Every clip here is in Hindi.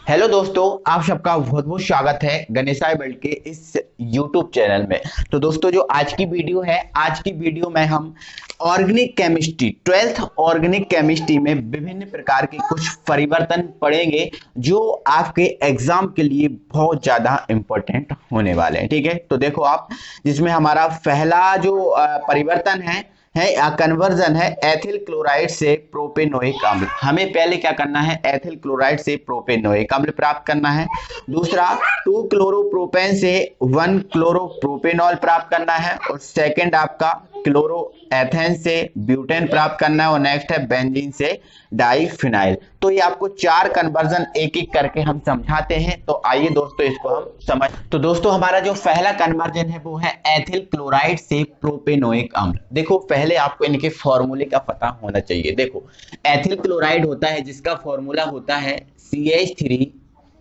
हेलो दोस्तों, आप सबका बहुत बहुत स्वागत है गणेशाय वर्ल्ड के इस यूट्यूब चैनल में। तो दोस्तों, जो आज की वीडियो है, आज की वीडियो में हम organic chemistry 12th organic chemistry में विभिन्न प्रकार के कुछ परिवर्तन पढ़ेंगे जो आपके एग्जाम के लिए बहुत ज्यादा इंपॉर्टेंट होने वाले हैं। ठीक है, तो देखो आप, जिसमें हमारा पहला जो परिवर्तन है कन्वर्जन है एथिल क्लोराइड से प्रोपेनोइक अम्ल। हमें पहले क्या करना है, एथिल क्लोराइड से प्रोपेनोइक अम्ल प्राप्त करना है। दूसरा, 2 क्लोरोप्रोपेन से 1 क्लोरोप्रोपेनॉल प्राप्त करना है। और सेकंड आपका क्लोरो एथेन से ब्यूटेन प्राप्त करना है। और नेक्स्ट है बेंजीन से डाइफिनाइल। तो ये आपको 4 कन्वर्जन एक एक करके हम समझाते हैं। तो आइए दोस्तों, इसको हम समझ। तो दोस्तों, हमारा जो पहला कन्वर्जन है वो है एथिल क्लोराइड से प्रोपेनोइक अम्ल। देखो, पहले आपको इनके फॉर्मूले का पता होना चाहिए। देखो, एथिल क्लोराइड होता है जिसका फॉर्मूला होता है CH3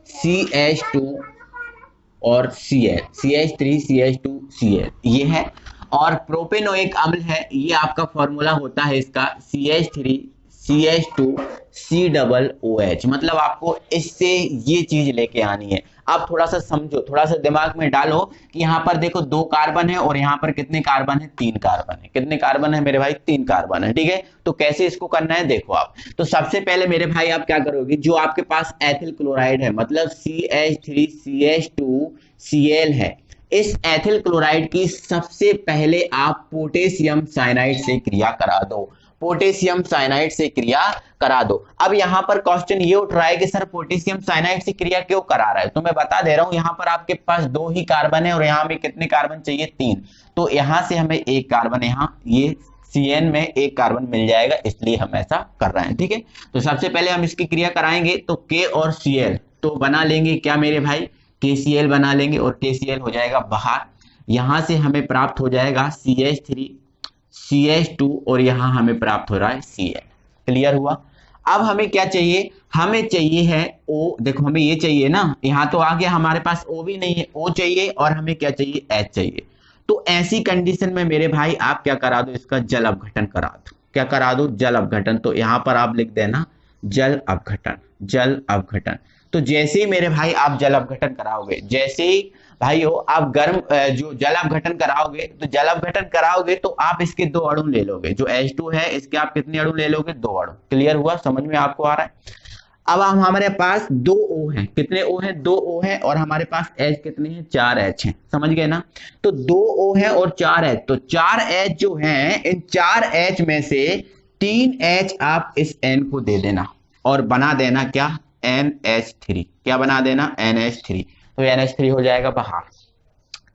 CH2 और Cl, CH3 CH2 Cl, ये है। और प्रोपेनोइक अम्ल है, ये आपका फॉर्मूला होता है इसका CH3 CH2 COOH। मतलब आपको इससे ये चीज लेके आनी है। अब थोड़ा सा समझो, थोड़ा सा दिमाग में डालो कि यहाँ पर देखो 2 कार्बन है और यहाँ पर कितने कार्बन है, 3 कार्बन है। कितने कार्बन है मेरे भाई, 3 कार्बन है। ठीक है, तो कैसे इसको करना है देखो आप। तो सबसे पहले मेरे भाई आप क्या करोगे, जो आपके पास एथिल क्लोराइड है मतलब CH3 CH2 Cl है, इस एथिल क्लोराइड की सबसे पहले आप पोटेशियम साइनाइड से क्रिया करा दो। पोटेशियम साइनाइड से क्रिया करा दो। अब यहां पर क्वेश्चन ये उठ रहा है कि सर पोटेशियम साइनाइड से क्रिया क्यों करा रहा है, तो मैं बता दे रहा हूं, यहां पर आपके पास 2 ही कार्बन है और यहां में कितने कार्बन चाहिए, 3। तो यहां से हमें 1 कार्बन, यहां ये CN में 1 कार्बन मिल जाएगा, इसलिए हम ऐसा कर रहे हैं। ठीक है, तो सबसे पहले हम इसकी क्रिया कराएंगे। तो K और Cl तो बना लेंगे क्या मेरे भाई, KCl बना लेंगे और KCl हो जाएगा बाहर। यहां से हमें प्राप्त हो जाएगा CH3 CH2 और यहां हमें प्राप्त हो रहा है Cl। क्लियर हुआ। अब हमें क्या चाहिए, हमें चाहिए है O। देखो, हमें ये चाहिए ना, यहां तो आ गया, हमारे पास O भी नहीं है, O चाहिए और हमें क्या चाहिए, H चाहिए। तो ऐसी कंडीशन में मेरे भाई आप क्या करा दो, इसका जल अपघटन करा दो। क्या करा दो, जल अपघटन। तो यहां पर आप लिख देना जल अपघटन, जल अपघटन। तो जैसे ही मेरे भाई आप जल अपघटन कराओगे, जैसे ही भाई हो आप गर्म जो जल अपघटन कराओगे, तो जल अपघटन कराओगे तो आप इसके 2 अणु ले लोगे। जो H2 है इसके आप कितने अणु ले लोगे, 2 अणु। क्लियर हुआ, समझ में आपको आ रहा है। अब हमारे पास 2 O हैं, कितने O हैं, 2 O हैं। और हमारे पास H कितने हैं, 4 H हैं। समझ गए ना। तो 2 O है और 4 H, तो 4 H जो हैं, इन 4 H में से 3 H आप इस N को दे देना और बना देना क्या, NH3। क्या बना देना, NH3। तो NH3 हो जाएगा बाहर।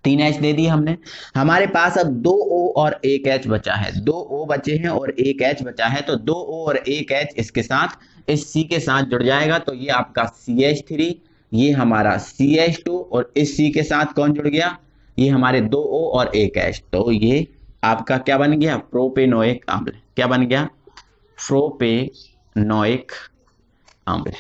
3 H दे दिए हमने। हमारे पास अब 2 O और 1 H बचा है। 2 O बचे हैं और 1 H बचा है। तो 2 O और 1 H इसके साथ, इस C के साथ जुड़ जाएगा। तो ये आपका CH3, ये हमारा CH2 और इस C के साथ कौन जुड़ गया, ये हमारे 2 O और 1 H। तो ये आपका क्या बन गया, प्रोपेनोइक अम्ल। क्या बन गया, प्रोपेनोइक अम्ल।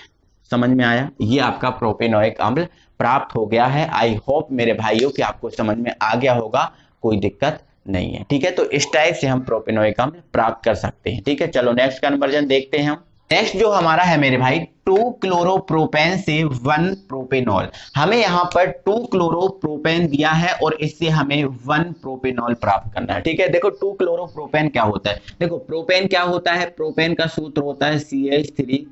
समझ में आया, ये आपका प्रोपेनोइक अम्ल प्राप्त हो गया है। आई होप मेरे भाइयों कि आपको समझ में आ गया होगा, कोई दिक्कत नहीं है। ठीक है, तो इस टाइप से हम प्रोपेनोइक अम्ल प्राप्त कर सकते हैं। ठीक है, चलो नेक्स्ट कन्वर्जन देखते हैं हम। नेक्स्ट जो हमारा है मेरे भाई, 2 क्लोरोप्रोपेन से 1 प्रोपेनॉल। हमें यहाँ पर 2 क्लोरोप्रोपेन दिया है और इससे हमें 1 प्रोपेनॉल प्राप्त करना है। ठीक है, देखो 2 क्लोरोप्रोपेन क्या होता है, देखो प्रोपेन क्या होता है, प्रोपेन का सूत्र होता है CH3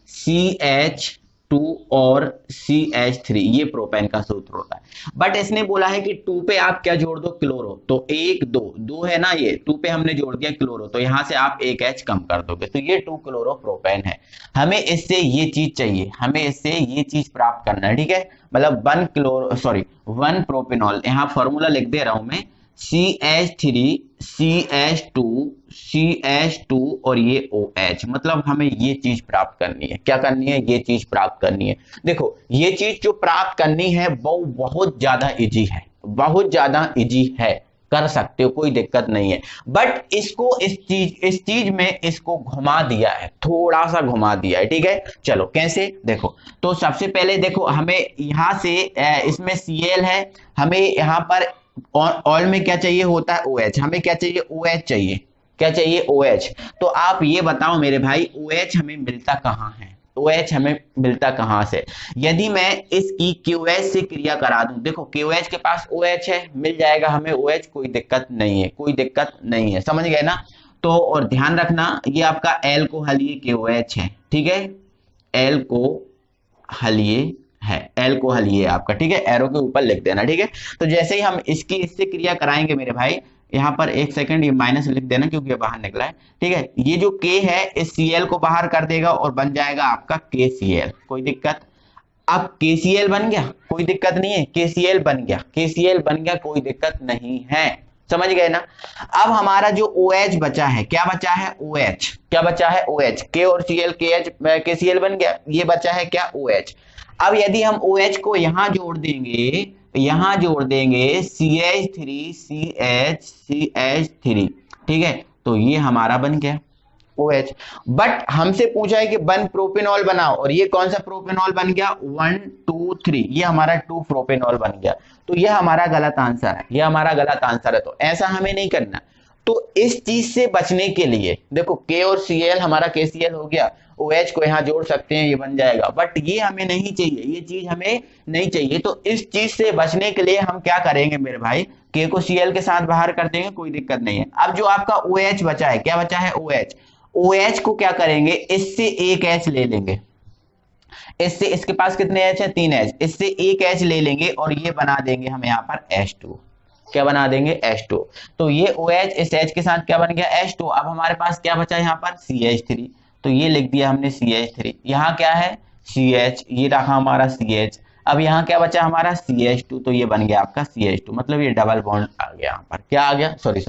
CH2 और CH3, ये प्रोपेन का सूत्र होता है। बट इसने बोला है कि 2 पे आप क्या जोड़ दो, क्लोरो। तो 1 2 2 है ना, ये 2 पे हमने जोड़ दिया क्लोरो, तो यहां से आप 1 H कम कर दोगे। तो ये 2 क्लोरो प्रोपेन है। हमें इससे ये चीज चाहिए, हमें इससे ये चीज प्राप्त करना है। ठीक है, मतलब 1 प्रोपेनॉल। यहाँ फॉर्मूला लिख दे रहा हूं मैं, CH3 CH2 CH2 और ये OH। मतलब हमें ये चीज प्राप्त करनी है। क्या करनी है, ये चीज प्राप्त करनी है। देखो, ये चीज जो प्राप्त करनी है वो बहुत ज्यादा इजी है, बहुत ज्यादा इजी है, कर सकते हो, कोई दिक्कत नहीं है। बट इसको इस चीज में इसको घुमा दिया है, थोड़ा सा घुमा दिया है। ठीक है, चलो कैसे देखो। तो सबसे पहले देखो, हमें यहां से इसमें Cl है, हमें यहां पर ऑल में क्या चाहिए होता है, OH। हमें क्या चाहिए, OH चाहिए। क्या चाहिए, OH। तो आप ये बताओ मेरे भाई, OH हमें मिलता कहां है, OH हमें मिलता कहां से, यदि मैं इसकी QH से क्रिया करा दूं, देखो QH के पास OH है, मिल जाएगा हमें OH, कोई दिक्कत नहीं है, कोई दिक्कत नहीं है, समझ गए ना। तो और ध्यान रखना ये आपका एल्कोहलीय KOH है, ठीक है, एल्कोहलीय है, एल्कोहलीय आपका, ठीक है, एरो के ऊपर लिख देना, ठीक है। तो जैसे ही हम इसकी इससे क्रिया कराएंगे मेरे भाई, यहाँ पर एक सेकंड ये माइनस लिख देना क्योंकि ये बाहर निकला है, ठीक है, ये जो K है इस Cl को बाहर कर देगा और बन जाएगा आपका KCl, कोई दिक्कत। अब KCl बन गया, कोई दिक्कत नहीं है, KCl बन गया, KCl बन गया, कोई दिक्कत नहीं है, समझ गए ना। अब हमारा जो OH बचा है, क्या बचा है, OH, क्या बचा है, OH, K और Cl, KCl बन गया, ये बचा है क्या, OH। अब यदि हम OH को यहां जोड़ देंगे, यहां जोड़ देंगे CH3, ठीक है, तो ये हमारा बन गया OH। बट हमसे पूछा है कि 1 प्रोपेनॉल बनाओ, और ये कौन सा प्रोपेनॉल बन गया, 1 2 3, ये हमारा 2 प्रोपेनॉल बन गया, तो ये हमारा गलत आंसर है, ये हमारा गलत आंसर है। तो ऐसा हमें नहीं करना। तो इस चीज से बचने के लिए देखो K और Cl हमारा KCl हो गया, OH को यहाँ जोड़ सकते हैं, ये बन जाएगा, बट ये हमें नहीं चाहिए, ये चीज हमें नहीं चाहिए। तो इस चीज से बचने के लिए हम क्या करेंगे मेरे भाई, K को Cl के साथ बाहर कर देंगे, कोई दिक्कत नहीं है। अब जो आपका OH बचा है, क्या बचा है, OH, OH को क्या करेंगे, इससे एक H ले लेंगे, इससे, इसके पास कितने H है, 3 H, इससे एक H ले लेंगे और ये बना देंगे हम यहाँ पर H2, क्या बना देंगे, H2। तो ये OH इस H के साथ क्या बन गया, H2। अब हमारे पास क्या बचा यहाँ पर, CH3, तो ये लिख दिया हमने CH3, यहाँ क्या है CH, ये रहा हमारा CH। अब यहाँ क्या बचा हमारा CH2, तो ये बन गया आपका CH2, मतलब ये डबल बॉन्ड आ गया, यहाँ पर क्या आ गया, सॉरी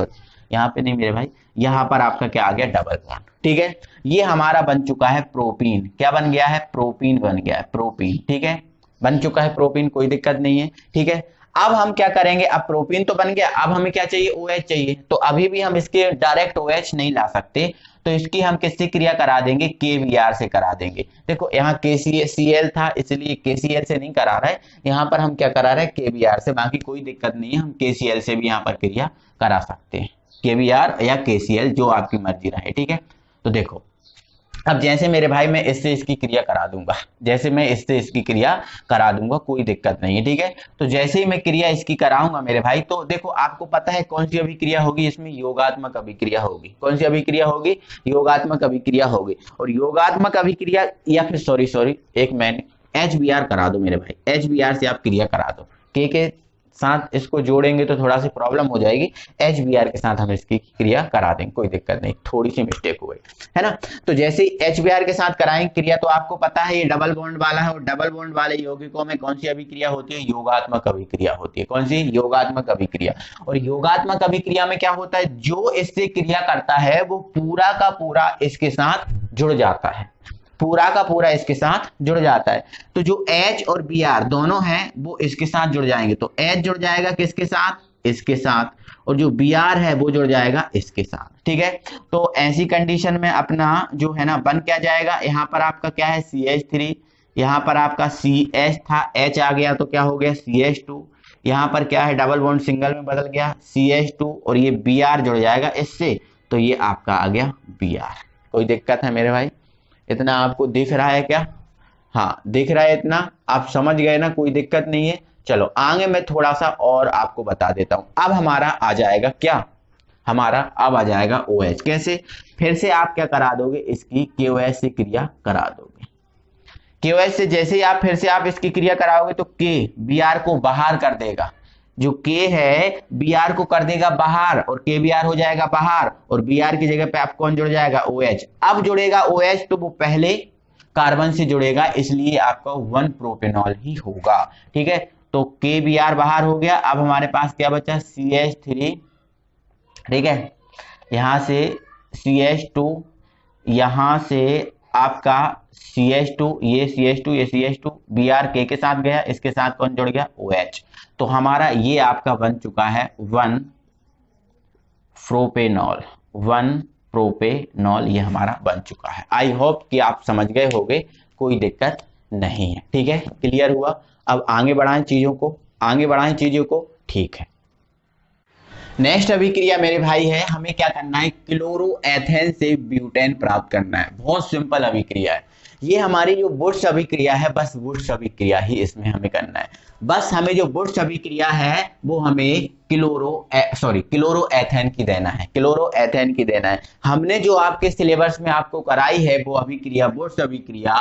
यहाँ पे नहीं मेरे भाई, यहाँ पर आपका क्या आ गया, डबल बॉन्ड, ठीक है। ये हमारा बन चुका है प्रोपीन, क्या बन गया है, प्रोपीन बन गया है, प्रोपीन, ठीक है, बन चुका है प्रोपीन, कोई दिक्कत नहीं है, ठीक है। अब हम क्या करेंगे, अब प्रोपीन तो बन गया, अब हमें क्या चाहिए, OH चाहिए। तो अभी भी हम इसके डायरेक्ट OH नहीं ला सकते, तो इसकी हम किससे क्रिया करा देंगे, KBr से करा देंगे। देखो यहाँ KCl था इसलिए KCl से नहीं करा रहा है, यहाँ पर हम क्या करा रहे हैं, KBr से, बाकी कोई दिक्कत नहीं है, हम KCl से भी यहाँ पर क्रिया करा सकते हैं, KBr या KCl जो आपकी मर्जी रहे, ठीक है। तो देखो अब जैसे मेरे भाई मैं इससे इसकी क्रिया करा दूंगा, जैसे मैं इससे इसकी क्रिया करा दूंगा, कोई दिक्कत नहीं है, ठीक है। तो जैसे ही मैं क्रिया इसकी कराऊंगा मेरे भाई, तो देखो आपको पता है कौन सी अभिक्रिया होगी, इसमें योगात्मक अभिक्रिया होगी। कौन सी अभिक्रिया होगी, योगात्मक अभिक्रिया होगी। और योगात्मक अभिक्रिया, या फिर सॉरी एक मैंने HBr करा दो मेरे भाई, HBr से आप क्रिया करा दो, के साथ इसको जोड़ेंगे तो थोड़ा सी प्रॉब्लम हो जाएगी, HBr के साथ हम इसकी क्रिया करा देंगे, कोई दिक्कत नहीं, थोड़ी सी मिस्टेक हो गई है ना। तो जैसे ही HBr के साथ कराएंगे क्रिया, तो आपको पता है ये डबल बॉन्ड वाला है, और डबल बॉन्ड वाले यौगिकों में कौन सी अभिक्रिया होती है, योगात्मक अभिक्रिया होती है। कौन सी, योगात्मक अभिक्रिया। और योगात्मक अभिक्रिया में क्या होता है, जो इससे क्रिया करता है वो पूरा का पूरा इसके साथ जुड़ जाता है, पूरा का पूरा इसके साथ जुड़ जाता है। तो जो H और Br दोनों हैं वो इसके साथ जुड़ जाएंगे, तो H जुड़ जाएगा किसके साथ, इसके साथ, और जो Br है वो जुड़ जाएगा इसके साथ, ठीक है। तो ऐसी कंडीशन में अपना जो है ना बन क्या जाएगा, यहाँ पर आपका क्या है CH3, यहाँ पर आपका CH था, H आ गया तो क्या हो गया CH2, यहाँ पर क्या है डबल बॉन्ड सिंगल में बदल गया CH2, और ये Br जुड़ जाएगा इससे, तो ये आपका आ गया Br। कोई दिक्कत है मेरे भाई, इतना आपको दिख रहा है क्या, हाँ दिख रहा है इतना, आप समझ गए ना, कोई दिक्कत नहीं है। चलो आगे मैं थोड़ा सा और आपको बता देता हूं। अब हमारा आ जाएगा क्या, हमारा अब आ जाएगा OH। कैसे, फिर से आप क्या करा दोगे, इसकी KOH से क्रिया करा दोगे। KOH से जैसे ही आप फिर से आप इसकी क्रिया कराओगे तो K Br को बाहर कर देगा, जो K है Br को कर देगा बाहर, और KBr हो जाएगा बाहर, और Br की जगह पे आप कौन जुड़ जाएगा, OH। अब जुड़ेगा OH तो वो पहले कार्बन से जुड़ेगा, इसलिए आपका 1 प्रोपेनॉल ही होगा, ठीक है। तो KBr बाहर हो गया, अब हमारे पास क्या बचा, CH3, ठीक है, यहां से CH2, यहां से आपका CH2, ये CH2, ये CH2, Br K के साथ गया, इसके साथ कौन जुड़ गया, OH। तो हमारा ये आपका बन चुका है 1 प्रोपेनॉल, 1 प्रोपेनॉल, ये हमारा बन चुका है। आई होप कि आप समझ गए होंगे, कोई दिक्कत नहीं है, ठीक है, क्लियर हुआ। अब आगे बढ़ाएं चीजों को, आगे बढ़ाएं चीजों को, ठीक है। नेक्स्ट अभिक्रिया मेरे भाई है, हमें क्या करना है, क्लोरोएथेन से ब्यूटेन प्राप्त करना है। बहुत सिंपल अभिक्रिया है। ये हमारी जो बुर्श अभिक्रिया है, बस बुर्श अभिक्रिया ही इसमें हमें करना है। बस हमें जो बुर्श अभिक्रिया है वो हमें क्लोरो एथेन की देना है, क्लोरो एथेन की देना है। हमने जो आपके सिलेबस में आपको कराई है वो अभिक्रिया, बुर्श अभिक्रिया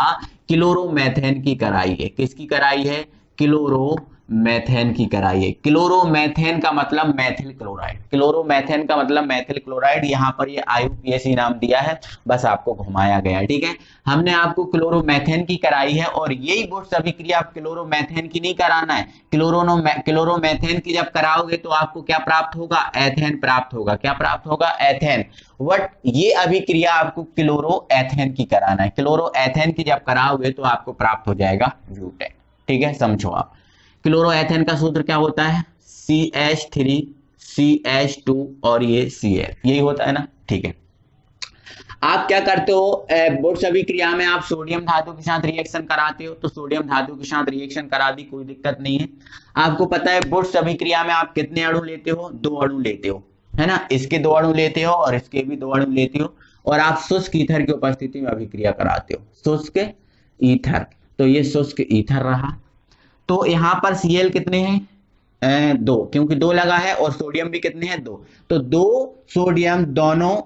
क्लोरोमेथेन की कराई है। किसकी कराई है? क्लोरोमेथेन की कराई है। क्लोरोमेथेन का मतलब मैथिल क्लोराइड, क्लोरोमेथेन का मतलब मैथिल क्लोराइड। यहाँ पर ये IUPAC नाम दिया है, बस आपको घुमाया गया है, ठीक है। हमने आपको क्लोरोमेथेन की कराई है और यही बुर्श अभिक्रिया आप क्लोरोमेथेन की नहीं कराना है। क्लोरोमेथेन की जब कराओगे तो आपको क्या प्राप्त होगा? एथेन प्राप्त होगा। क्या प्राप्त होगा? एथेन। बट ये अभिक्रिया आपको क्लोरो एथेन की कराना है। क्लोरो एथेन की जब कराओगे तो आपको प्राप्त हो जाएगा ब्यूटेन, ठीक है, समझो आप। क्लोरो एथेन का सूत्र क्या होता है? CH3 CH2 और ये Cl, यही होता है ना, ठीक है। आप क्या करते हो? बुर्श अभिक्रिया में आप सोडियम धातु के साथ रिएक्शन कराते हो, तो सोडियम धातु के साथ रिएक्शन करा दी, कोई दिक्कत नहीं है। आपको पता है बुर्श अभिक्रिया में आप कितने अणु लेते हो? 2 अणु लेते हो, है ना। इसके 2 अणु लेते हो और इसके भी 2 अणु लेते हो, और आप शुष्क ईथर की उपस्थिति में अभिक्रिया कराते हो। शुष्क ईथर, तो ये शुष्क ईथर रहा। तो यहाँ पर Cl कितने हैं? 2, क्योंकि 2 लगा है, और सोडियम भी कितने हैं? 2। तो 2 सोडियम दोनों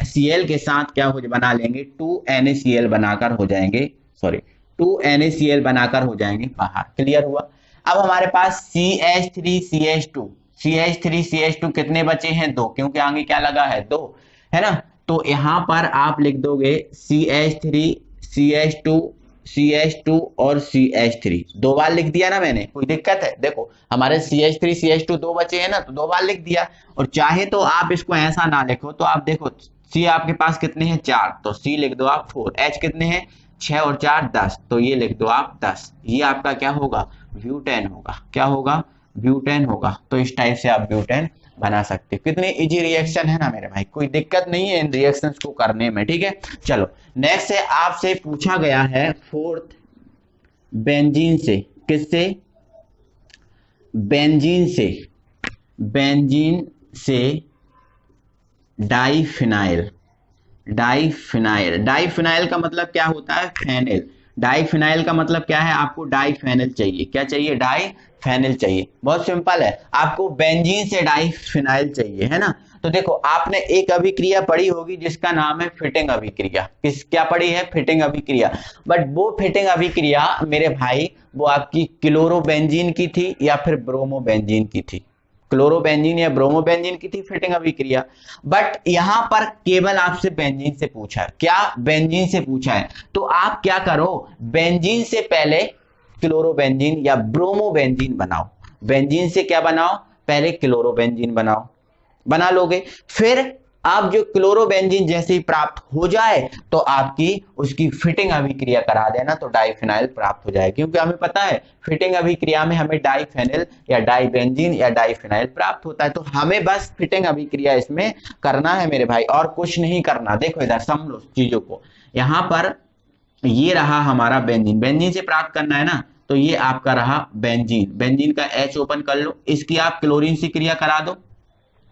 Cl के साथ क्या हो बना लेंगे? 2NaCl बनाकर हो जाएंगे, 2NaCl बनाकर हो जाएंगे बाहर। क्लियर हुआ? अब हमारे पास CH3CH2 कितने बचे हैं? 2, क्योंकि आगे क्या लगा है? 2, है ना। तो यहां पर आप लिख दोगे CH3CH2 और CH3, 2 बार लिख दिया ना मैंने, कोई दिक्कत है? देखो हमारे CH3CH2 2 बचे हैं ना, तो 2 बार लिख दिया। और चाहे तो आप इसको ऐसा ना लिखो, तो आप देखो C आपके पास कितने हैं? 4, तो C लिख दो आप 4। H कितने हैं? 6 और 4 10, तो ये लिख दो आप 10। ये आपका क्या होगा? ब्यूटेन होगा। क्या होगा? ब्यूटेन होगा। तो इस टाइप से आप ब्यूटेन बना सकते हो। कितने इजी रिएक्शन है ना मेरे भाई, कोई दिक्कत नहीं है इन रिएक्शंस को करने में, ठीक है। चलो नेक्स्ट है, आपसे पूछा गया है फोर्थ, बेंजीन से। किससे? बेंजीन से डाइफिनाइल। डाइफिनाइल का मतलब क्या होता है? फेनिल। डाइफिनाइल का मतलब क्या है? आपको डाइफेनिल चाहिए। क्या चाहिए? डाइफेनिल चाहिए। बहुत सिंपल है, आपको बेंजीन से डाइफिनाइल चाहिए, है ना। तो देखो आपने एक अभिक्रिया पढ़ी होगी जिसका नाम है फिटिंग अभिक्रिया। क्या पढ़ी है? फिटिंग अभिक्रिया। बट वो फिटिंग अभिक्रिया मेरे भाई वो आपकी क्लोरोबेंजीन की थी या फिर ब्रोमोबेंजीन की थी? क्लोरोबेंजीन या ब्रोमोबेंजीन की थी फिटिंग अभिक्रिया। बट यहां पर केवल आपसे बेंजीन से पूछा है। क्या? बेंजीन से पूछा है। तो आप क्या करो? बेंजीन से पहले क्लोरोबेंजीन या ब्रोमोबेंजीन बनाओ। बेंजीन से क्या बनाओ? पहले क्लोरोबेंजीन बना लोगे। फिर आप जो क्लोरोबेंजीन जैसे ही प्राप्त हो जाए तो आपकी उसकी फिटिंग अभिक्रिया करा देना, तो डाइफिनाइल प्राप्त हो जाए। क्योंकि हमें पता है फिटिंग अभिक्रिया में हमें डाइफेनिल या डाइबेंजीन या डाइफिनाइल प्राप्त होता है। तो हमें बस फिटिंग अभिक्रिया इसमें करना है मेरे भाई, और कुछ नहीं करना। देखो इधर समझो चीजों को। यहां पर ये रहा हमारा बेंजीन, बेंजीन से प्राप्त करना है ना, तो ये आपका रहा बेंजीन। बेंजीन का H ओपन कर लो, इसकी आप क्लोरीन से क्रिया करा दो,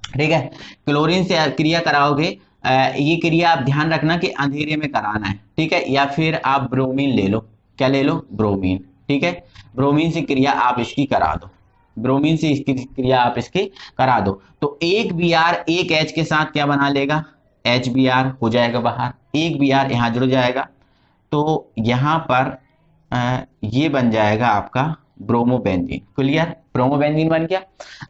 ठीक है। क्लोरीन से क्रिया कराओगे, ये क्रिया आप ध्यान रखना कि अंधेरे में कराना है, ठीक है। या फिर आप ब्रोमीन ले लो। क्या ले लो? ब्रोमीन, ठीक है। ब्रोमीन से क्रिया आप इसकी करा दो, ब्रोमीन से इसकी क्रिया आप इसकी करा दो। तो एक Br एक H के साथ क्या बना लेगा? HBr हो जाएगा बाहर, एक Br यहां जुड़ जाएगा, तो यहां पर ये बन जाएगा आपका ब्रोमोबेंजीन। क्लियर? ब्रोमोबेंजीन बन गया।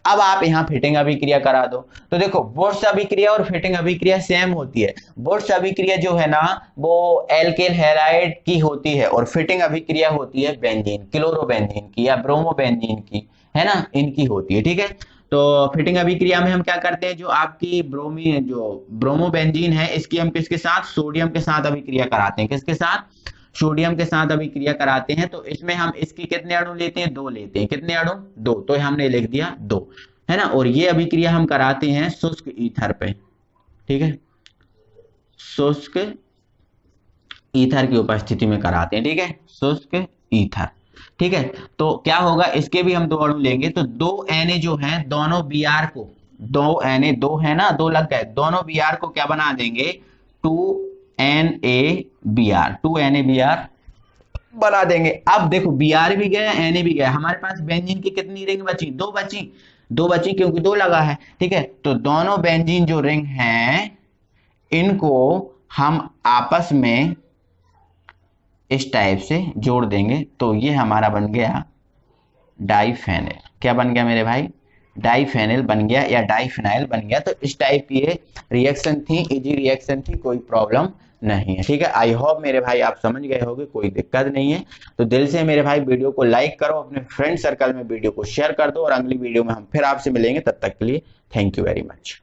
अब आप यहां फिटिंग अभिक्रिया करा दो। तो देखो बुर्श अभिक्रिया और फिटिंग अभिक्रिया सेम होती है। बुर्श अभिक्रिया जो है ना वो एल्केल हैलाइड की होती है, और फिटिंग अभिक्रिया होती है बेंजीन, क्लोरोबेंजीन की या ब्रोमोबेंजीन की, है ना, इनकी होती है, ठीक है। तो फिटिंग अभिक्रिया में हम क्या करते हैं? जो आपकी ब्रोमोबेंजीन है इसकी हम किसके साथ? सोडियम के साथ अभिक्रिया कराते हैं। किसके साथ? सोडियम के साथ अभिक्रिया कराते हैं। तो इसमें हम इसकी कितने अणु लेते हैं? 2 लेते हैं। कितने अणु? 2, तो हमने लिख दिया 2, है ना। और ये अभिक्रिया हम कराते हैं शुष्क ईथर पे, ठीक है, शुष्क ईथर की उपस्थिति में कराते हैं, ठीक है, शुष्क ईथर, ठीक है। तो क्या होगा? इसके भी हम 2 अणु लेंगे, तो 2 Na जो है दोनों Br को, 2 Na 2 है ना, 2 लग गए, दोनों Br को क्या बना देंगे? 2NaBr बना देंगे। अब देखो Br भी गया Na भी गया, हमारे पास बेंजीन की कितनी रिंग बची, दो बची क्योंकि दो लगा है, ठीक है। तो दोनों बेंजीन जो रिंग हैं इनको हम आपस में इस टाइप से जोड़ देंगे, तो ये हमारा बन गया डाइफेनिल। क्या बन गया मेरे भाई, डाइफेनिल बन गया या डाइफिनाइल बन गया। तो इस टाइप की ये रिएक्शन थी, इजी रिएक्शन थी, कोई प्रॉब्लम नहीं है, ठीक है। आई होप मेरे भाई आप समझ गए होंगे, कोई दिक्कत नहीं है। तो दिल से मेरे भाई वीडियो को लाइक करो, अपने फ्रेंड सर्कल में वीडियो को शेयर कर दो, और अगली वीडियो में हम फिर आपसे मिलेंगे। तब तक के लिए थैंक यू वेरी मच।